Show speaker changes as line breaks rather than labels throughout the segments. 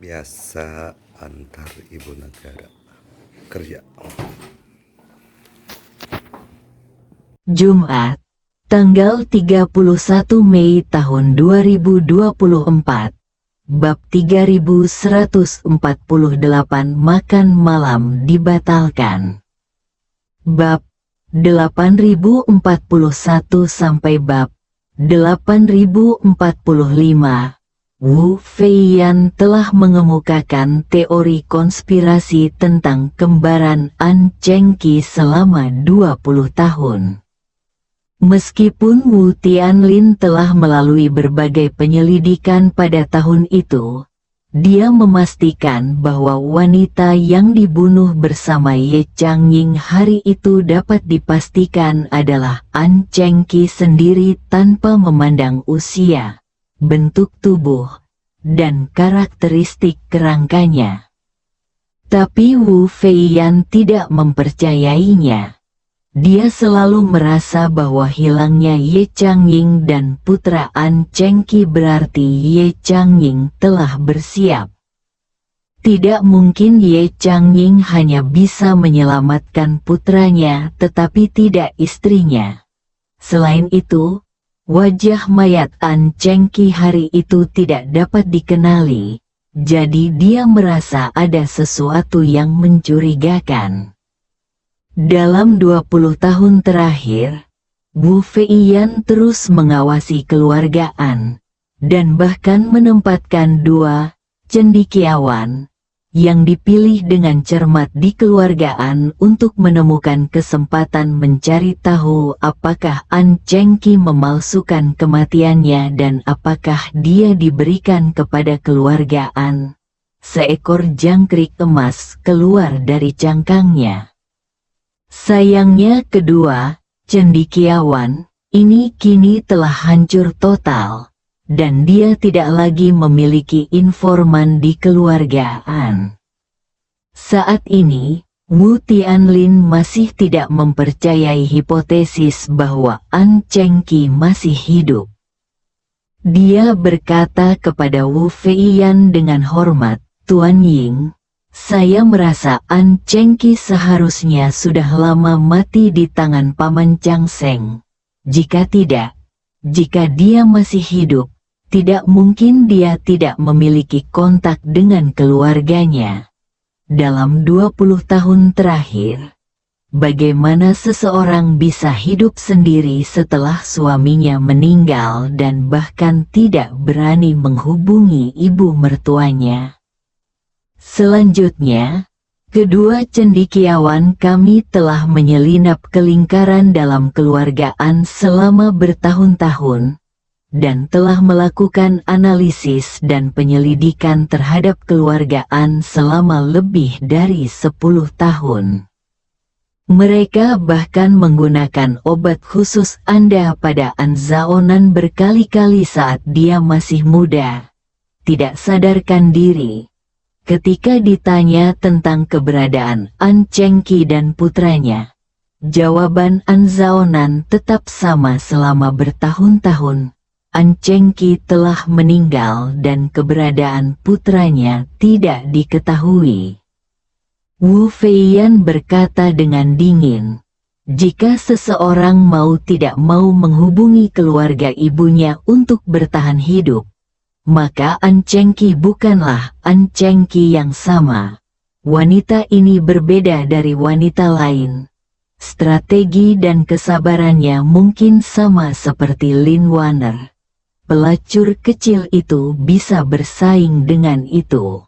Biasa antar ibu negara kerja.
Jumat, tanggal 31 Mei tahun 2024. Bab 3148 Makan malam dibatalkan. Bab 8041 sampai bab 8045. Wu Feiyan telah mengemukakan teori konspirasi tentang kembaran An Chengqi selama 20 tahun. Meskipun Wu Tianlin telah melalui berbagai penyelidikan pada tahun itu, dia memastikan bahwa wanita yang dibunuh bersama Ye Changying hari itu dapat dipastikan adalah An Chengqi sendiri tanpa memandang usia, bentuk tubuh, dan karakteristik kerangkanya. Tapi Wu Feiyan tidak mempercayainya. Dia selalu merasa bahwa hilangnya Ye Changying dan putra An Chengqi berarti Ye Changying telah bersiap. Tidak mungkin Ye Changying hanya bisa menyelamatkan putranya tetapi tidak istrinya. Selain itu, wajah mayat An Chengqi hari itu tidak dapat dikenali, jadi dia merasa ada sesuatu yang mencurigakan. Dalam 20 tahun terakhir, Wu Feiyan terus mengawasi keluarga An, dan bahkan menempatkan dua cendekiawan yang dipilih dengan cermat di keluarga An untuk menemukan kesempatan mencari tahu apakah An Chengqi memalsukan kematiannya dan apakah dia diberikan kepada keluarga An. Seekor jangkrik emas keluar dari cangkangnya. Sayangnya kedua cendekiawan ini kini telah hancur total, dan dia tidak lagi memiliki informan di keluarga An. Saat ini, Wu Tianlin masih tidak mempercayai hipotesis bahwa An Chengqi masih hidup. Dia berkata kepada Wu Feiyan dengan hormat, "Tuan Ying, saya merasa An Chengqi seharusnya sudah lama mati di tangan Paman Chang Seng. Jika tidak, jika dia masih hidup, tidak mungkin dia tidak memiliki kontak dengan keluarganya. Dalam 20 tahun terakhir, bagaimana seseorang bisa hidup sendiri setelah suaminya meninggal dan bahkan tidak berani menghubungi ibu mertuanya?" Selanjutnya, kedua cendekiawan kami telah menyelinap ke lingkaran dalam keluargaan selama bertahun-tahun, dan telah melakukan analisis dan penyelidikan terhadap keluargaan selama lebih dari 10 tahun. Mereka bahkan menggunakan obat khusus Anda pada An Zaonan berkali-kali saat dia masih muda, tidak sadarkan diri. Ketika ditanya tentang keberadaan An Chengqi dan putranya, jawaban An Zaonan tetap sama selama bertahun-tahun. An Chengqi telah meninggal dan keberadaan putranya tidak diketahui. Wu Feiyan berkata dengan dingin, "Jika seseorang tidak mau menghubungi keluarga ibunya untuk bertahan hidup, maka An Chengqi bukanlah An Chengqi yang sama. Wanita ini berbeda dari wanita lain. Strategi dan kesabarannya mungkin sama seperti Lin Wanner. Pelacur kecil itu bisa bersaing dengan itu."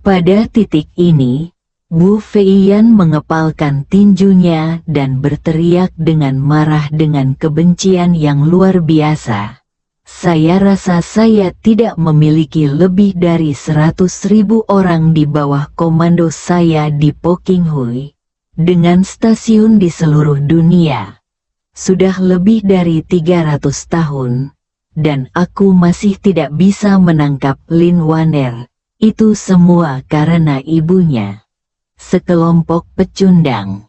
Pada titik ini, Wu Feiyan mengepalkan tinjunya dan berteriak dengan marah dengan kebencian yang luar biasa. "Saya rasa saya tidak memiliki lebih dari 100.000 orang di bawah komando saya di Pokinghui, dengan stasiun di seluruh dunia. Sudah lebih dari 300 tahun, dan aku masih tidak bisa menangkap Lin Wanner. Itu semua karena ibunya." Sekelompok pecundang.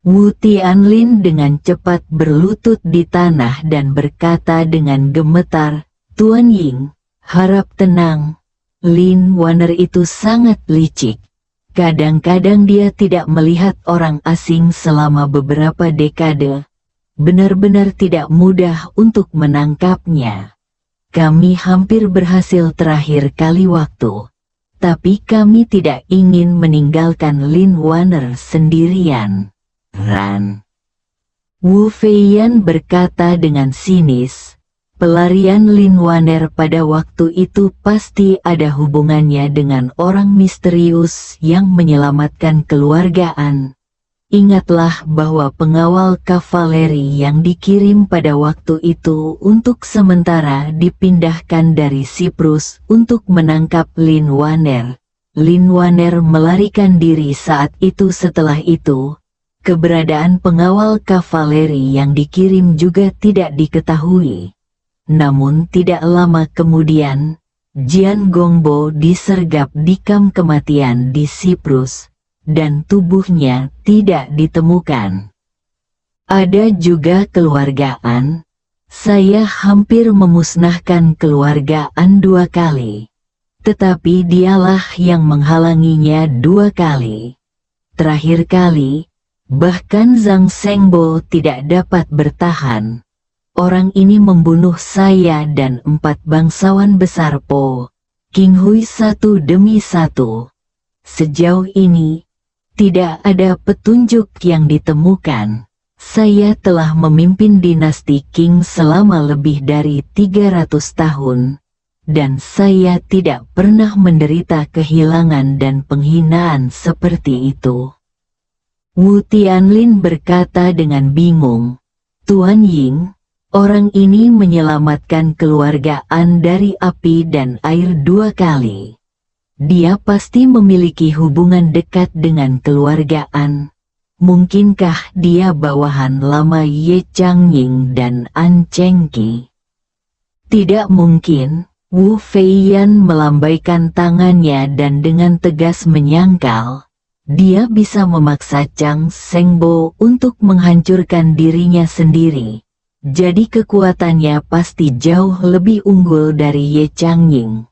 Wu Tianlin dengan cepat berlutut di tanah dan berkata dengan gemetar, "Tuan Ying, harap tenang. Lin Wanner itu sangat licik. Kadang-kadang dia tidak melihat orang asing selama beberapa dekade. Benar-benar tidak mudah untuk menangkapnya. Kami hampir berhasil terakhir kali waktu. Tapi kami tidak ingin meninggalkan Lin Wanner sendirian. Ran. Wu Feiyan berkata dengan sinis. Pelarian Lin Wanner pada waktu itu pasti ada hubungannya dengan orang misterius yang menyelamatkan keluarga An. Ingatlah bahwa pengawal kavaleri yang dikirim pada waktu itu untuk sementara dipindahkan dari Siprus untuk menangkap Lin Wanner. Lin Wanner melarikan diri saat itu. Setelah itu, keberadaan pengawal kavaleri yang dikirim juga tidak diketahui. Namun tidak lama kemudian, Jian Gongbo disergap di kamp kematian di Siprus, dan tubuhnya tidak ditemukan. Ada juga keluarga An. Saya hampir memusnahkan keluarga An 2 kali. Tetapi dialah yang menghalanginya 2 kali. Terakhir kali, bahkan Zhang Shengbo tidak dapat bertahan. Orang ini membunuh saya dan 4 bangsawan besar Po King Hui satu demi satu. Sejauh ini, tidak ada petunjuk yang ditemukan. Saya telah memimpin dinasti Qing selama lebih dari 300 tahun, dan saya tidak pernah menderita kehilangan dan penghinaan seperti itu. Wu Tianlin berkata dengan bingung, Tuan Ying, orang ini menyelamatkan keluarga An dari api dan air 2 kali. Dia pasti memiliki hubungan dekat dengan keluarga An. Mungkinkah dia bawahan lama Ye Changying dan An Chengqi? Tidak mungkin. Wu Feiyan melambaikan tangannya dan dengan tegas menyangkal. Dia bisa memaksa Zhang Shengbo untuk menghancurkan dirinya sendiri. Jadi kekuatannya pasti jauh lebih unggul dari Ye Changying.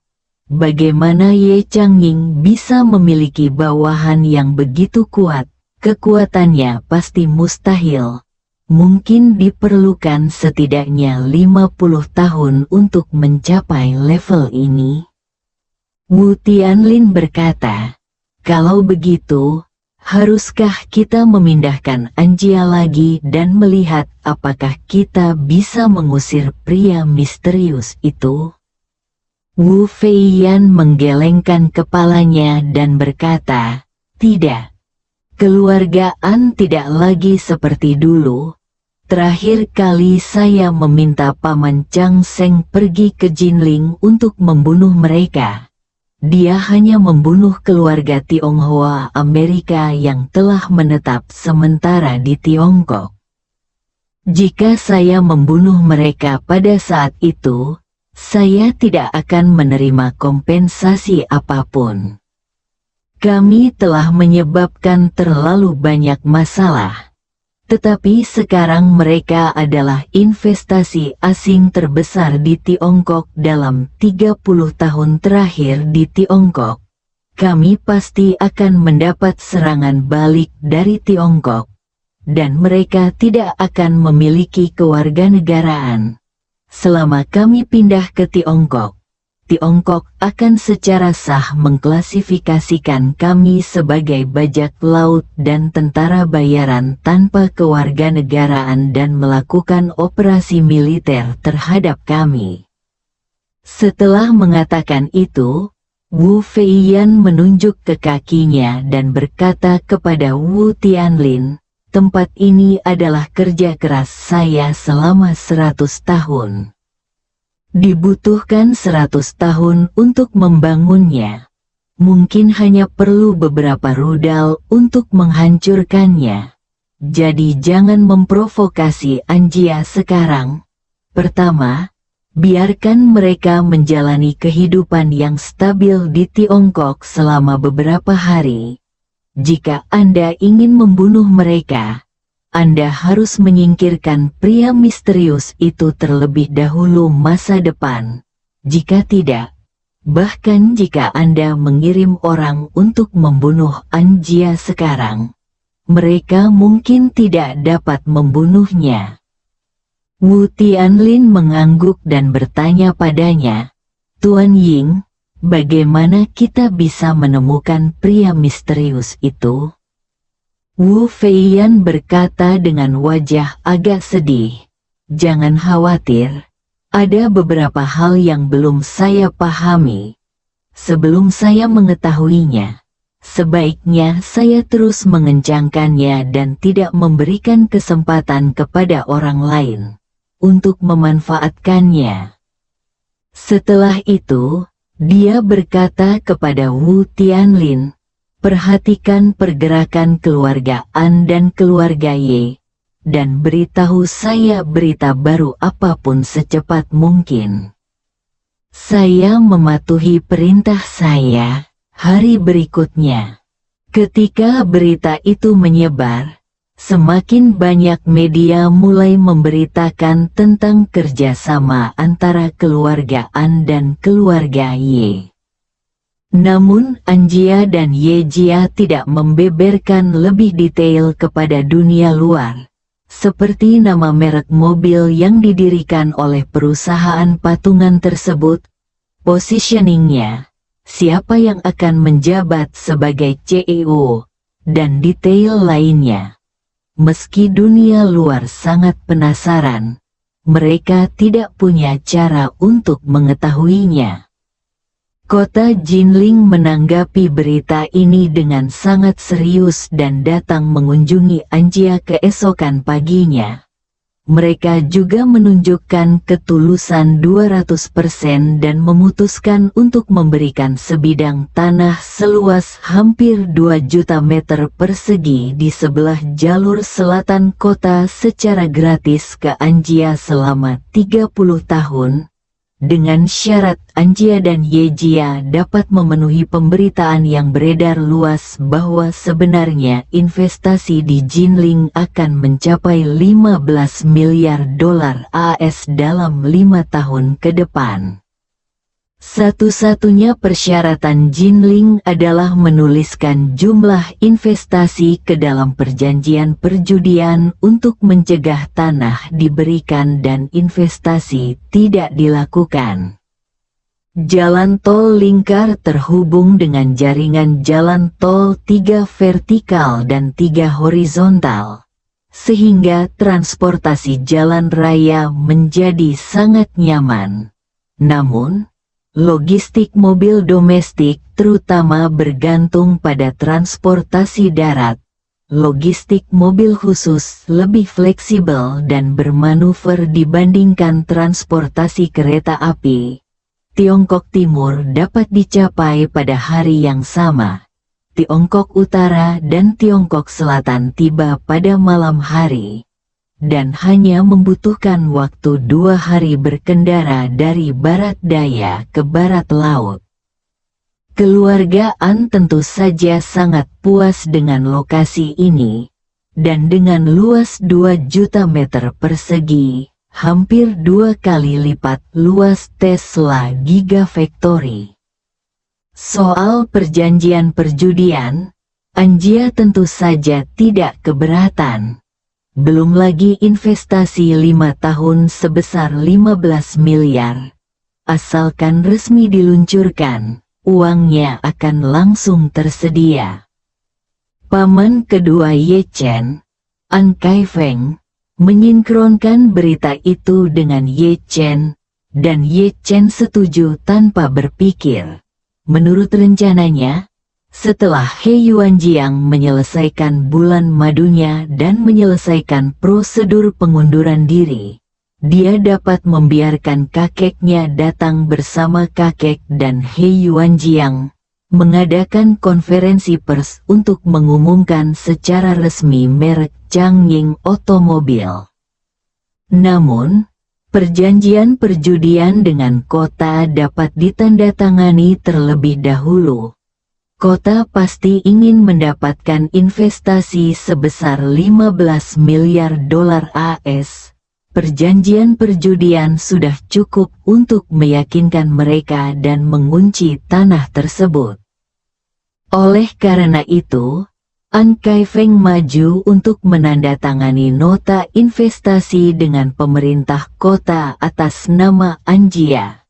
Bagaimana Ye Changying bisa memiliki bawahan yang begitu kuat? Kekuatannya pasti mustahil. Mungkin diperlukan setidaknya 50 tahun untuk mencapai level ini. Wu Tianlin berkata, kalau begitu, haruskah kita memindahkan Anjia lagi dan melihat apakah kita bisa mengusir pria misterius itu? Wu Feiyan menggelengkan kepalanya dan berkata, tidak. Keluarga An tidak lagi seperti dulu. Terakhir kali saya meminta Paman Chang Seng pergi ke Jinling untuk membunuh mereka. Dia hanya membunuh keluarga Tionghoa Amerika yang telah menetap sementara di Tiongkok. Jika saya membunuh mereka pada saat itu, saya tidak akan menerima kompensasi apapun. Kami telah menyebabkan terlalu banyak masalah. Tetapi sekarang mereka adalah investasi asing terbesar di Tiongkok dalam 30 tahun terakhir di Tiongkok. Kami pasti akan mendapat serangan balik dari Tiongkok. Dan mereka tidak akan memiliki kewarganegaraan. Selama kami pindah ke Tiongkok, Tiongkok akan secara sah mengklasifikasikan kami sebagai bajak laut dan tentara bayaran tanpa kewarganegaraan dan melakukan operasi militer terhadap kami. Setelah mengatakan itu, Wu Feiyan menunjuk ke kakinya dan berkata kepada Wu Tianlin, tempat ini adalah kerja keras saya selama 100 tahun. Dibutuhkan 100 tahun untuk membangunnya. Mungkin hanya perlu beberapa rudal untuk menghancurkannya. Jadi jangan memprovokasi Anjia sekarang. Pertama, biarkan mereka menjalani kehidupan yang stabil di Tiongkok selama beberapa hari. Jika Anda ingin membunuh mereka, Anda harus menyingkirkan pria misterius itu terlebih dahulu masa depan. Jika tidak, Bahkan jika Anda mengirim orang untuk membunuh Anjia sekarang, mereka mungkin tidak dapat membunuhnya. Wu Tianlin mengangguk dan bertanya padanya, Tuan Ying, bagaimana kita bisa menemukan pria misterius itu? Wu Feiyan berkata dengan wajah agak sedih, jangan khawatir. Ada beberapa hal yang belum saya pahami. Sebelum saya mengetahuinya, sebaiknya saya terus mengencangkannya dan tidak memberikan kesempatan kepada orang lain untuk memanfaatkannya. Setelah itu, dia berkata kepada Wu Tianlin, perhatikan pergerakan keluarga An dan keluarga Ye, dan beritahu saya berita baru apapun secepat mungkin. Saya mematuhi perintah saya. Hari berikutnya, ketika berita itu menyebar, semakin banyak media mulai memberitakan tentang kerjasama antara keluarga An dan keluarga Ye. Namun Anjia dan Ye Jia tidak membeberkan lebih detail kepada dunia luar, seperti nama merek mobil yang didirikan oleh perusahaan patungan tersebut, positioningnya, siapa yang akan menjabat sebagai CEO, dan detail lainnya. Meski dunia luar sangat penasaran, mereka tidak punya cara untuk mengetahuinya. Kota Jinling menanggapi berita ini dengan sangat serius dan datang mengunjungi Anjia keesokan paginya. Mereka juga menunjukkan ketulusan 200% dan memutuskan untuk memberikan sebidang tanah seluas hampir 2 juta meter persegi di sebelah jalur selatan kota secara gratis ke Anjia selama 30 tahun. Dengan syarat Anjia dan Ye Jia dapat memenuhi pemberitaan yang beredar luas bahwa sebenarnya investasi di Jinling akan mencapai 15 miliar dolar AS dalam 5 tahun ke depan. Satu-satunya persyaratan Jinling adalah menuliskan jumlah investasi ke dalam perjanjian perjudian untuk mencegah tanah diberikan dan investasi tidak dilakukan. Jalan tol lingkar terhubung dengan jaringan jalan tol 3 vertikal dan 3 horizontal, sehingga transportasi jalan raya menjadi sangat nyaman. Namun, logistik mobil domestik terutama bergantung pada transportasi darat. Logistik mobil khusus lebih fleksibel dan bermanuver dibandingkan transportasi kereta api. Tiongkok Timur dapat dicapai pada hari yang sama. Tiongkok Utara dan Tiongkok Selatan tiba pada malam hari, dan hanya membutuhkan waktu 2 hari berkendara dari barat daya ke barat laut. Keluarga An tentu saja sangat puas dengan lokasi ini, dan dengan luas 2 juta meter persegi, hampir 2 kali lipat luas Tesla Gigafactory. Soal perjanjian perjudian, Anjia tentu saja tidak keberatan. Belum lagi investasi 5 tahun sebesar 15 miliar. Asalkan resmi diluncurkan, uangnya akan langsung tersedia. Paman kedua Ye Chen, An Kaifeng, menyinkronkan berita itu dengan Ye Chen, dan Ye Chen setuju tanpa berpikir. Menurut rencananya, setelah He Yuanjiang menyelesaikan bulan madunya dan menyelesaikan prosedur pengunduran diri, dia dapat membiarkan kakeknya datang bersama kakek dan He Yuanjiang, mengadakan konferensi pers untuk mengumumkan secara resmi merek Changying Otomobil. Namun, perjanjian perjudian dengan kota dapat ditandatangani terlebih dahulu. Kota pasti ingin mendapatkan investasi sebesar 15 miliar dolar AS. perjanjian perjudian sudah cukup untuk meyakinkan mereka dan mengunci tanah tersebut. Oleh karena itu, An Kaifeng maju untuk menandatangani nota investasi dengan pemerintah kota atas nama Anjia.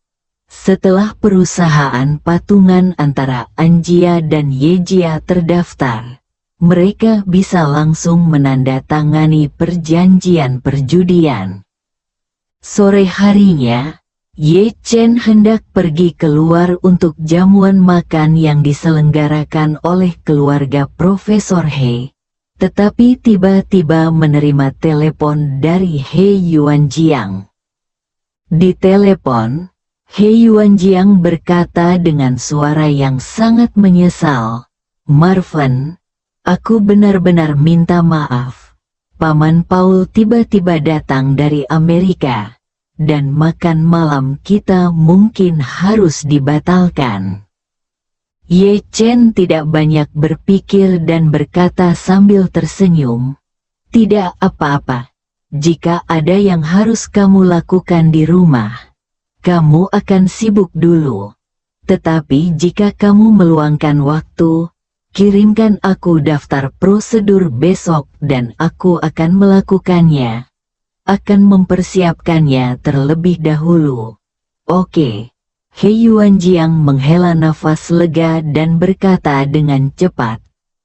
Setelah perusahaan patungan antara Anjia dan Yejia terdaftar, mereka bisa langsung menandatangani perjanjian perjudian. Sore harinya, Ye Chen hendak pergi keluar untuk jamuan makan yang diselenggarakan oleh keluarga Profesor He, tetapi tiba-tiba menerima telepon dari He Yuanjiang. Di telepon, He Yuanjiang berkata dengan suara yang sangat menyesal, "Marvin, aku benar-benar minta maaf. Paman Paul tiba-tiba datang dari Amerika, dan makan malam kita mungkin harus dibatalkan." Ye Chen tidak banyak berpikir dan berkata sambil tersenyum, "Tidak apa-apa. Jika ada yang harus kamu lakukan di rumah, kamu akan sibuk dulu. Tetapi jika kamu meluangkan waktu, kirimkan aku daftar prosedur besok dan aku akan melakukannya. Akan mempersiapkannya terlebih dahulu." "Oke." He Yuanjiang menghela nafas lega dan berkata dengan cepat,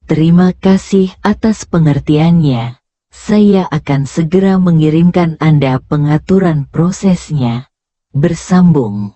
"Terima kasih atas pengertiannya. Saya akan segera mengirimkan Anda pengaturan prosesnya." Bersambung.